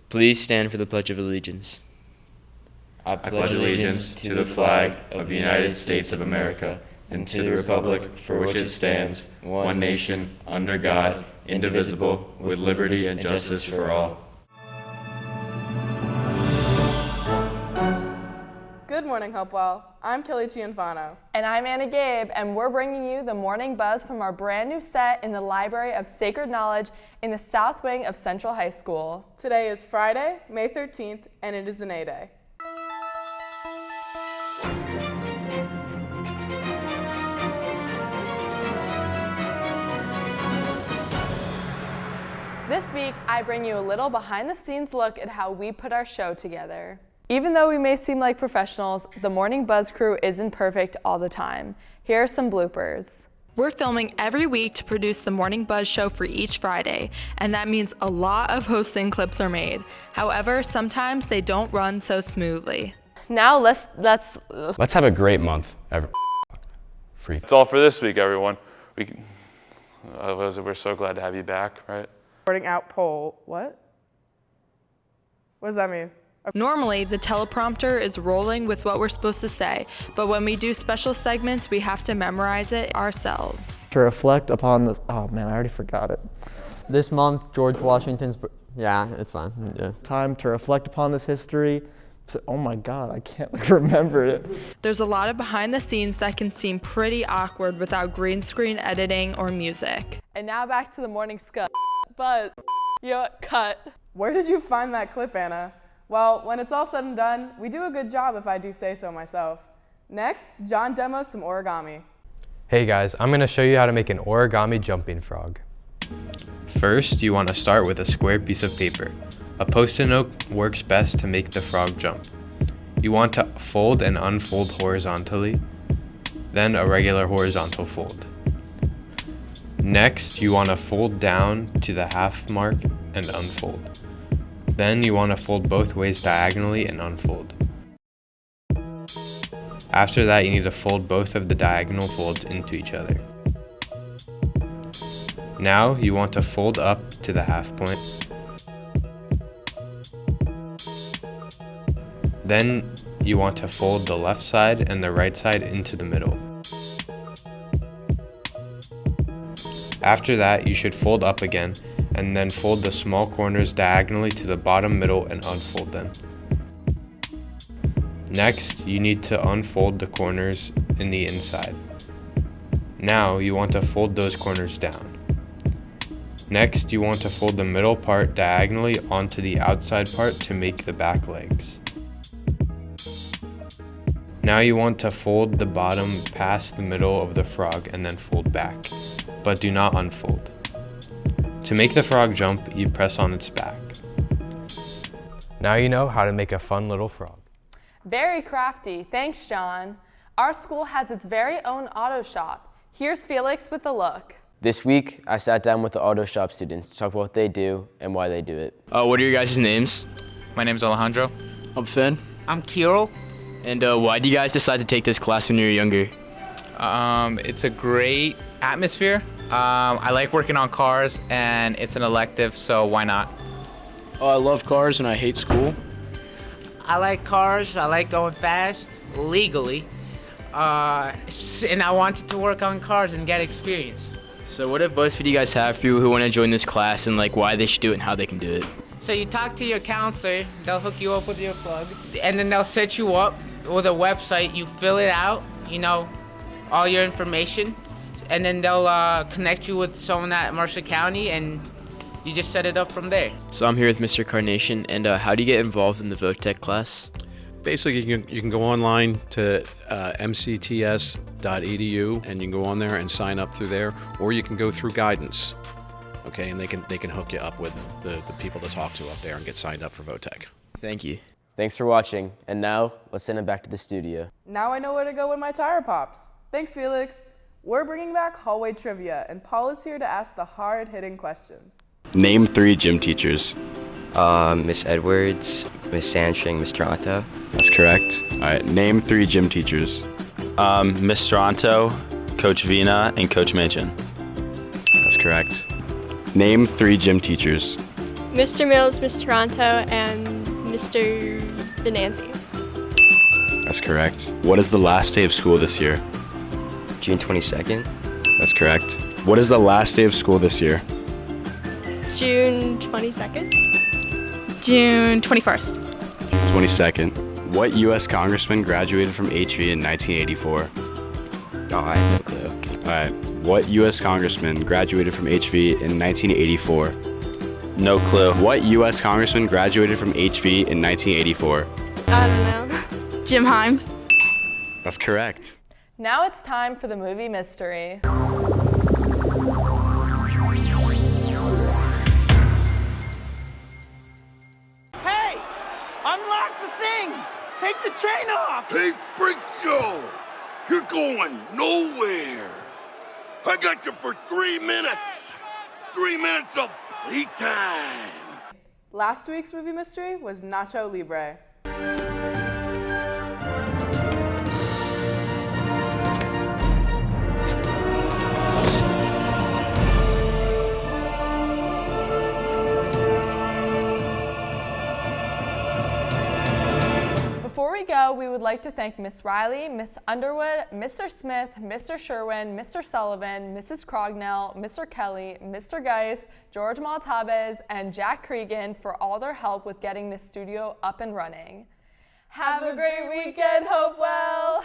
Please stand for the Pledge of Allegiance. I pledge allegiance to the flag of the United States of America and to the republic for which it stands, one nation, under God, indivisible, with liberty and justice for all. Good morning, Hopewell. I'm Kelly Cianfano. And I'm Anna Gabe, and we're bringing you the morning buzz from our brand new set in the Library of Sacred Knowledge in the South Wing of Central High School. Today is Friday, May 13th, and it is an A Day. This week, I bring you a little behind-the-scenes look at how we put our show together. Even though we may seem like professionals, the Morning Buzz crew isn't perfect all the time. Here are some bloopers. We're filming every week to produce the Morning Buzz show for each Friday, and that means a lot of hosting clips are made. However, sometimes they don't run so smoothly. Now let's have a great month. Free. That's all for this week, everyone. We're so glad to have you back, right? Sorting out poll. What? What does that mean? Normally, the teleprompter is rolling with what we're supposed to say, but when we do special segments, we have to memorize it ourselves. To reflect upon this, oh man, I already forgot it. This month, George Washington's, yeah, it's fine. Yeah. Time to reflect upon this history. Oh my God, I can't remember it. There's a lot of behind the scenes that can seem pretty awkward without green screen editing or music. And now back to the morning scut. Buzz, cut. Where did you find that clip, Anna? Well, when it's all said and done, we do a good job if I do say so myself. Next, John demos some origami. Hey guys, I'm going to show you how to make an origami jumping frog. First, you want to start with a square piece of paper. A Post-it note works best to make the frog jump. You want to fold and unfold horizontally, then a regular horizontal fold. Next, you want to fold down to the half mark and unfold. Then you want to fold both ways diagonally and unfold. After that, you need to fold both of the diagonal folds into each other. Now you want to fold up to the half point. Then you want to fold the left side and the right side into the middle. After that, you should fold up again and then fold the small corners diagonally to the bottom middle and unfold them. Next, you need to unfold the corners in the inside. Now, you want to fold those corners down. Next, you want to fold the middle part diagonally onto the outside part to make the back legs. Now you want to fold the bottom past the middle of the frog and then fold back, but do not unfold. To make the frog jump, you press on its back. Now you know how to make a fun little frog. Very crafty, thanks John. Our school has its very own auto shop. Here's Felix with the look. This week, I sat down with the auto shop students to talk about what they do and why they do it. What are your guys' names? My name's Alejandro. I'm Finn. I'm Kirill. And why did you guys decide to take this class when you were younger? It's a great atmosphere. I like working on cars, and it's an elective, so why not? I love cars and I hate school. I like cars. I like going fast, legally. And I wanted to work on cars and get experience. So what advice would you guys have for people who want to join this class and like why they should do it and how they can do it? So you talk to your counselor, they'll hook you up with your plug, and then they'll set you up with a website. You fill it out, all your information, and then they'll connect you with someone at Mercer County, and you just set it up from there. So I'm here with Mr. Carnation, and how do you get involved in the VOTEC class? Basically, you can go online to mcts.edu, and you can go on there and sign up through there, or you can go through guidance. Okay, and they can hook you up with the people to talk to up there and get signed up for VOTEC. Thank you. Thanks for watching, and now let's send it back to the studio. Now I know where to go when my tire pops. Thanks, Felix. We're bringing back hallway trivia, and Paul is here to ask the hard-hitting questions. Name 3 gym teachers. Miss Edwards, Miss Sanching, Miss Toronto. That's correct. All right, name 3 gym teachers. Miss Toronto, Coach Vina, and Coach Manchin. That's correct. Name 3 gym teachers. Mr. Mills, Miss Toronto, and Mr. Venanzi. That's correct. What is the last day of school this year? June 22nd. That's correct. What is the last day of school this year? June 22nd. June 21st. 22nd. What U.S. congressman graduated from HV in 1984? Oh, I have no clue. All right. What U.S. congressman graduated from HV in 1984? No clue. What U.S. congressman graduated from HV in 1984? I don't know. Jim Himes. That's correct. Now it's time for the movie mystery. Hey! Unlock the thing! Take the chain off! Hey, Freak Show! You're going nowhere! I got you for 3 minutes! 3 minutes of playtime! Last week's movie mystery was Nacho Libre. Before we go, we would like to thank Miss Riley, Miss Underwood, Mr. Smith, Mr. Sherwin, Mr. Sullivan, Mrs. Crognell, Mr. Kelly, Mr. Geis, George Maltabes, and Jack Cregan for all their help with getting this studio up and running. Have a great weekend, Hopewell!